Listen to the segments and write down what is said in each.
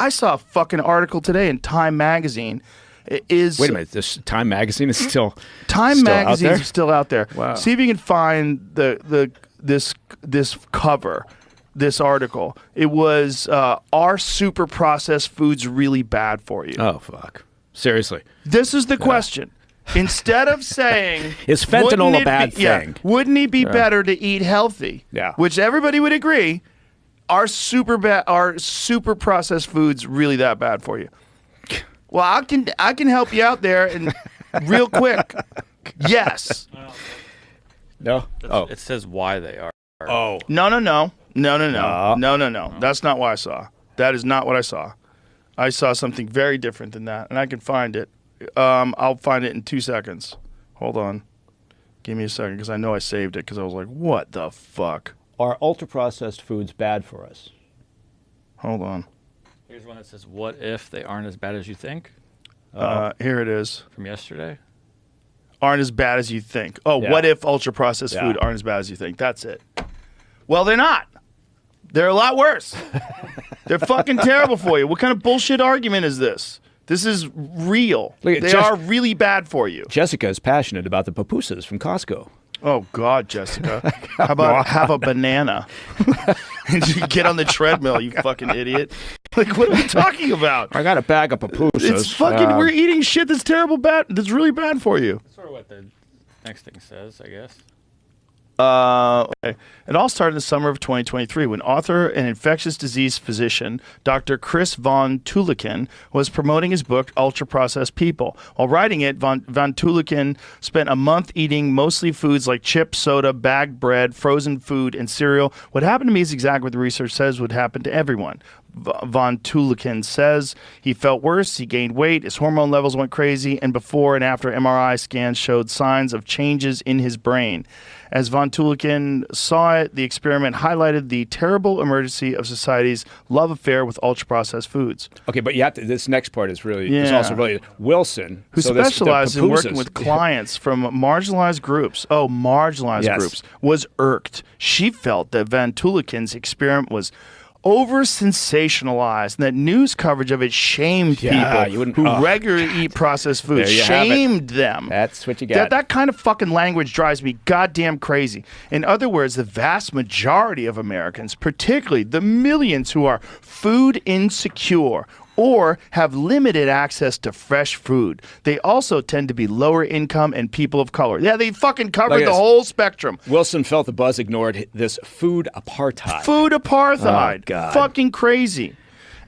I saw a fucking article today in Time Magazine. Wait a minute, this Time Magazine is still Magazine is still out there. Wow. See if you can find this cover, this article. It was are super processed foods really bad for you? Oh fuck! Seriously, this is the question. Instead of saying is fentanyl a bad thing? Wouldn't it be better to eat healthy? Yeah, which everybody would agree. Are super processed foods really that bad for you? Well, I can help you out there and real quick. Yes. No. It says why they are. Oh. No. That's not what I saw. That is not what I saw. I saw something very different than that, and I can find it. I'll find it in 2 seconds. Hold on. Give me a second, because I know I saved it, because I was like, what the fuck? Are ultra-processed foods bad for us? Hold on. Here's one that says, what if they aren't as bad as you think? Here it is. From yesterday? Aren't as bad as you think. Oh, yeah. What if ultra-processed food aren't as bad as you think? That's it. Well, they're not. They're a lot worse. They're fucking terrible for you. What kind of bullshit argument is this? This is real. They are really bad for you. Jessica is passionate about the pupusas from Costco. Oh, God, Jessica. How about have a banana? And you get on the treadmill, you fucking idiot. Like, what are we talking about? I got a bag of pupusas. It's fucking, we're eating shit that's that's really bad for you. That's sort of what the next thing says, I guess. Okay. It all started in the summer of 2023 when author and infectious disease physician Dr. Chris Von Tuliken was promoting his book, Ultra Processed People. While writing it, Von Tuliken spent a month eating mostly foods like chips, soda, bagged bread, frozen food, and cereal. What happened to me is exactly what the research says would happen to everyone. Von Tuliken says he felt worse, he gained weight, his hormone levels went crazy, and before and after MRI scans showed signs of changes in his brain. As Von Tuliken saw it, the experiment highlighted the terrible emergency of society's love affair with ultra-processed foods. Okay, but you have to, this next part is really is also really Wilson, who specializes in working with clients from marginalized groups. Oh, marginalized groups was irked. She felt that Von Tuliken's experiment was over-sensationalized, and that news coverage of it shamed people who regularly eat processed foods. Shamed them. That's what you got. That kind of fucking language drives me goddamn crazy. In other words, the vast majority of Americans, particularly the millions who are food insecure or have limited access to fresh food. They also tend to be lower income and people of color. Yeah, they fucking covered the whole spectrum. Wilson felt the buzz ignored this food apartheid. Food apartheid. Oh, God. Fucking crazy.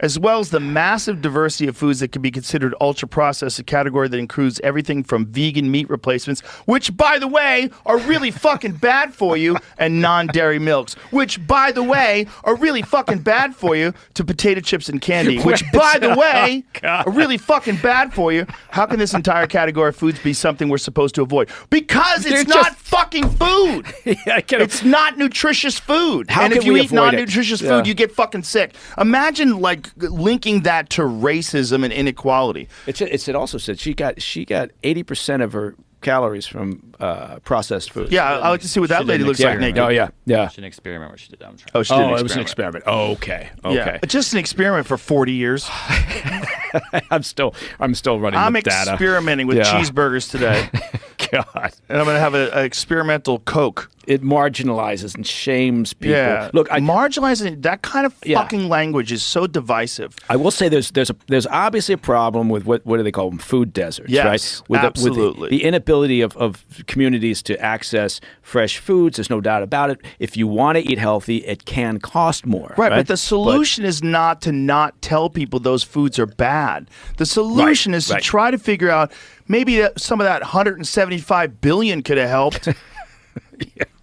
As well as the massive diversity of foods that can be considered ultra-processed, a category that includes everything from vegan meat replacements, which, by the way, are really fucking bad for you, and non-dairy milks, which, by the way, are really fucking bad for you, to potato chips and candy, which, by the way, are really fucking bad for you. How can this entire category of foods be something we're supposed to avoid? Because it's not fucking food. It's not nutritious food. And if you eat non-nutritious food, you get fucking sick. Imagine, like, linking that to racism and inequality. It also said she got 80% of her calories from processed food. Yeah, I like to see what that lady looks like naked. Oh yeah. It's an experiment where she did that. Oh, she did it was an experiment. Oh, okay. Yeah, just an experiment for 40 years. I'm still running with data. I'm experimenting with cheeseburgers today. God. And I'm going to have an experimental Coke. It marginalizes and shames people. Yeah. Look, marginalizing, that kind of fucking language is so divisive. I will say there's obviously a problem with what do they call them? Food deserts, right? Absolutely. With the inability of communities to access fresh foods, there's no doubt about it. If you want to eat healthy, it can cost more. Right, but the solution is not to not tell people those foods are bad. The solution is to try to figure out maybe some of that 175 billion could have helped.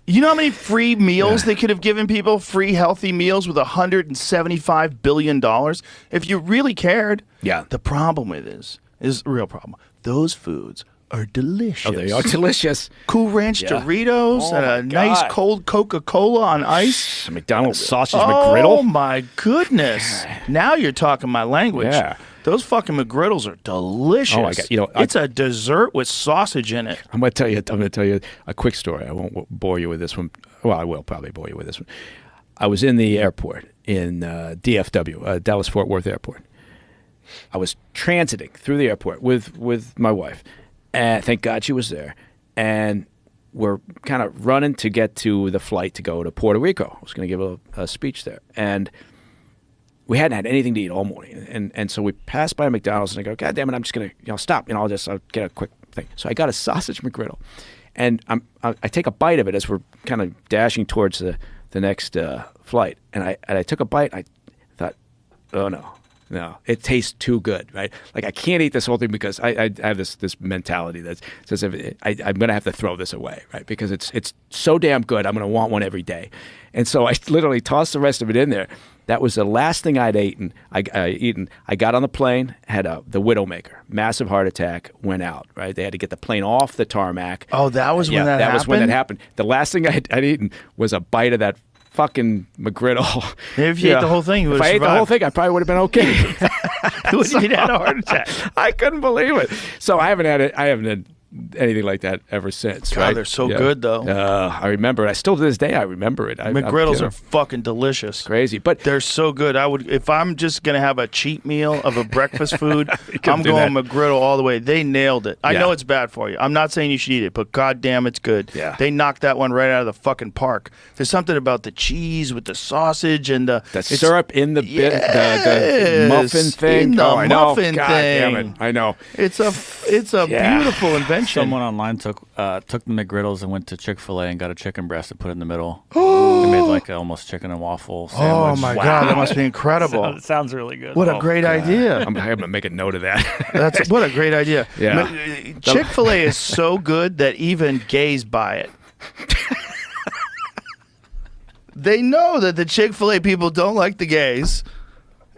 You know how many free meals they could have given people? Free healthy meals with $175 billion? If you really cared. Yeah. The problem with it is the real problem. Those foods are delicious. Oh, they are delicious. Cool Ranch Doritos and a nice cold Coca-Cola on ice. McDonald's sausage McGriddle. Oh, my goodness. Now you're talking my language. Yeah. Those fucking McGriddles are delicious. Oh my God! It's a dessert with sausage in it. I'm going to tell you a quick story. I won't bore you with this one. Well, I will probably bore you with this one. I was in the airport in DFW, Dallas Fort Worth Airport, I was transiting through the airport with my wife, and thank God she was there. And we're kind of running to get to the flight to go to Puerto Rico. I was going to give a speech there, and we hadn't had anything to eat all morning. And so we passed by a McDonald's, and I go, God damn it, I'm just going to stop. I'll get a quick thing. So I got a sausage McGriddle, and I take a bite of it as we're kind of dashing towards the next flight. And I took a bite. And I thought, oh no, it tastes too good, right? Like I can't eat this whole thing because I have this mentality that says I'm going to have to throw this away, right? Because it's so damn good, I'm going to want one every day. And so I literally tossed the rest of it in there. That was the last thing I'd eaten. I got on the plane, had the Widowmaker, massive heart attack, went out, right? They had to get the plane off the tarmac. Oh, that was when that happened? That was when that happened. The last thing I'd eaten was a bite of that fucking McGriddle. Maybe if you ate the whole thing, you would have survived. If I ate the whole thing, I probably would have been okay. You wouldn't have had a heart attack. I couldn't believe it. So I haven't had anything like that ever since. God, right? they're so good though. I remember it. I still to this day I remember it. McGriddles are fucking delicious. Crazy, but they're so good. If I'm just gonna have a cheat meal of a breakfast food, I'm going McGriddle all the way. They nailed it. I know it's bad for you. I'm not saying you should eat it, but goddamn, it's good. Yeah. They knocked that one right out of the fucking park. There's something about the cheese with the sausage and the syrup in the the muffin thing. In the muffin thing. God damn it! I know. It's a beautiful invention. Someone online took the McGriddles and went to Chick-fil-A and got a chicken breast and put it in the middle. They made like almost chicken and waffle sandwich. Oh my God, that must be incredible. It sounds really good. What a great idea. I'm going to make a note of that. What a great idea. Yeah. Chick-fil-A is so good that even gays buy it. They know that the Chick-fil-A people don't like the gays,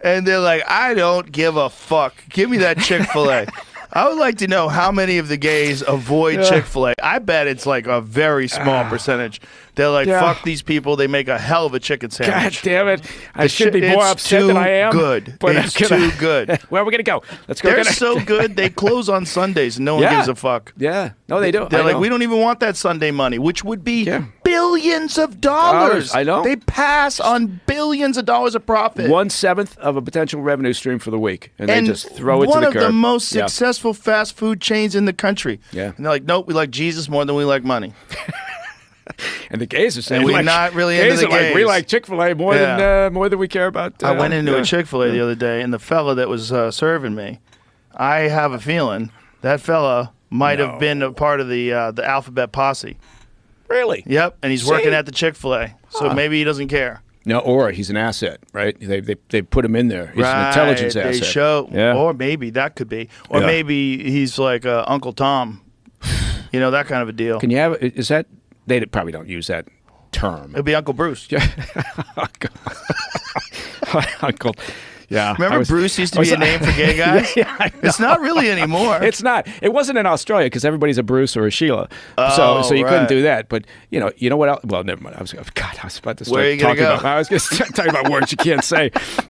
and they're like, I don't give a fuck. Give me that Chick-fil-A. I would like to know how many of the gays avoid Chick-fil-A. I bet it's like a very small percentage. They're like, fuck these people. They make a hell of a chicken sandwich. God damn it. I should be more upset than I am. Good. But it's too good. Where are we going to go? Let's go. They're so good, they close on Sundays and no one gives a fuck. Yeah. No, they do. They're like, we don't even want that Sunday money, which would be billions of dollars. I know. They pass on billions of dollars of profit. 1/7 of a potential revenue stream for the week. And they just throw it to the curb. One of the most successful fast food chains in the country. Yeah. And they're like, nope, we like Jesus more than we like money. And the gays are saying, and we're not really into the gays. We like Chick-fil-A more than we care about. I went into a Chick-fil-A the other day, and the fella that was serving me, I have a feeling that fella might have been a part of the alphabet posse. Really? Yep, and he's working at the Chick-fil-A, so maybe he doesn't care. No, or he's an asset, right? They put him in there. He's an intelligence asset. They show, or maybe that could be, or maybe he's like Uncle Tom, that kind of a deal. Can you have? Is that? They probably don't use that term. It'd be Uncle Bruce. Uncle. Yeah. Remember Bruce used to be a name for gay guys? It's not really anymore. It's not. It wasn't in Australia because everybody's a Bruce or a Sheila. So you couldn't do that. But you know what else? Well, never mind. I was about to start Where are you gonna talking go? about. I was going to talk about words you can't say.